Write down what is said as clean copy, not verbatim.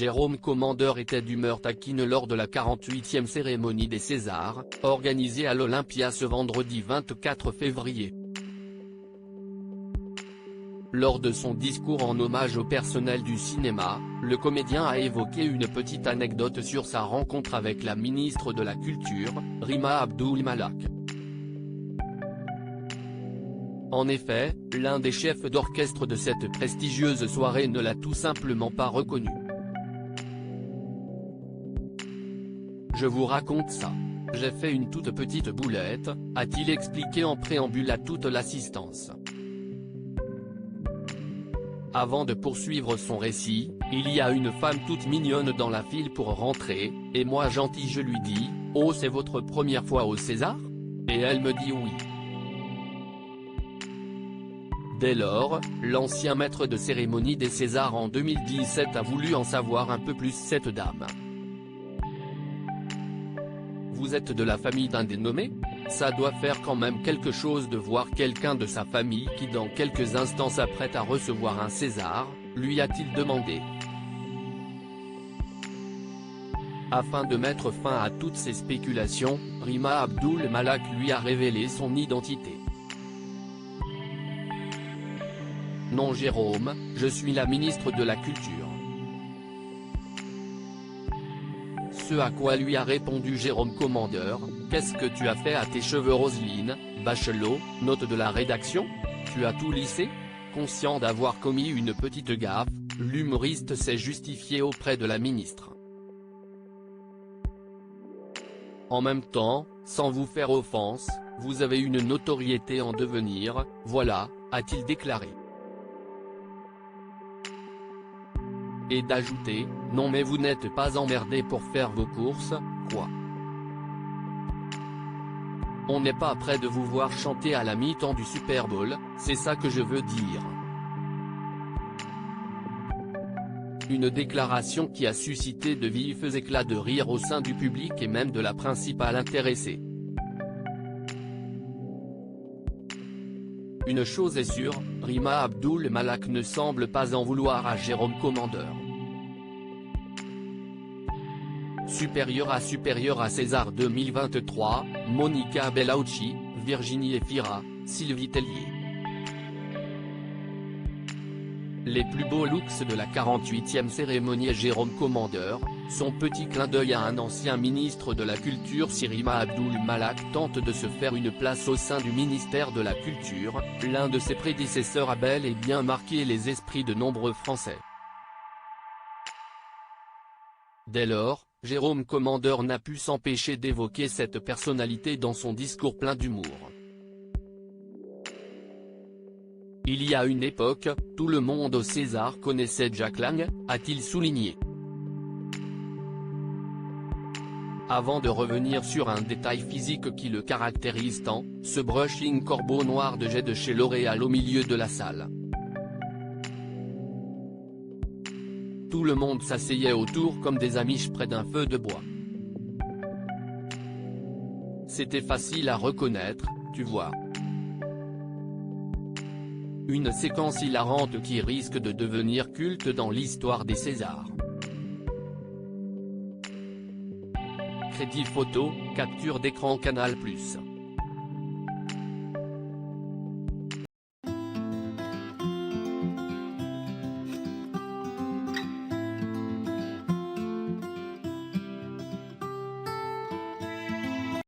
Jérôme Commandeur était d'humeur taquine lors de la 48e cérémonie des Césars, organisée à l'Olympia ce vendredi 24 février. Lors de son discours en hommage au personnel du cinéma, le comédien a évoqué une petite anecdote sur sa rencontre avec la ministre de la Culture, Rima Abdul Malak. En effet, l'un des chefs d'orchestre de cette prestigieuse soirée ne l'a tout simplement pas reconnu. Je vous raconte ça. J'ai fait une toute petite boulette, a-t-il expliqué en préambule à toute l'assistance. Avant de poursuivre son récit, il y a une femme toute mignonne dans la file pour rentrer, et moi gentil je lui dis, « Oh c'est votre première fois au César ?» Et elle me dit oui. Dès lors, l'ancien maître de cérémonie des Césars en 2017 a voulu en savoir un peu plus cette dame. Vous êtes de la famille d'un des nommés ? Ça doit faire quand même quelque chose de voir quelqu'un de sa famille qui dans quelques instants s'apprête à recevoir un César, lui a-t-il demandé. Afin de mettre fin à toutes ces spéculations, Rima Abdul Malak lui a révélé son identité. Non Jérôme, je suis la ministre de la Culture. Ce à quoi lui a répondu Jérôme Commandeur, qu'est-ce que tu as fait à tes cheveux Roselyne, Bachelot, note de la rédaction ? Tu as tout lissé ? Conscient d'avoir commis une petite gaffe, l'humoriste s'est justifié auprès de la ministre. En même temps, sans vous faire offense, vous avez une notoriété en devenir, voilà, a-t-il déclaré. Et d'ajouter, non mais vous n'êtes pas emmerdé pour faire vos courses, quoi. On n'est pas près de vous voir chanter à la mi-temps du Super Bowl, c'est ça que je veux dire. Une déclaration qui a suscité de vifs éclats de rire au sein du public et même de la principale intéressée. Une chose est sûre, Rima Abdul Malak ne semble pas en vouloir à Jérôme Commandeur. Supérieur à César 2023, Monica Bellucci, Virginie Efira, Sylvie Tellier. Les plus beaux looks de la 48e cérémonie Jérôme Commandeur, son petit clin d'œil à un ancien ministre de la Culture si Rima Abdul Malak tente de se faire une place au sein du ministère de la Culture, l'un de ses prédécesseurs a bel et bien marqué les esprits de nombreux Français. Dès lors, Jérôme Commandeur n'a pu s'empêcher d'évoquer cette personnalité dans son discours plein d'humour. Il y a une époque, tout le monde au César connaissait Jack Lang, a-t-il souligné. Avant de revenir sur un détail physique qui le caractérise tant, ce brushing corbeau noir de jet de chez L'Oréal au milieu de la salle. Tout le monde s'asseyait autour comme des amiches près d'un feu de bois. C'était facile à reconnaître, tu vois. Une séquence hilarante qui risque de devenir culte dans l'histoire des Césars. Crédit photo, capture d'écran Canal+.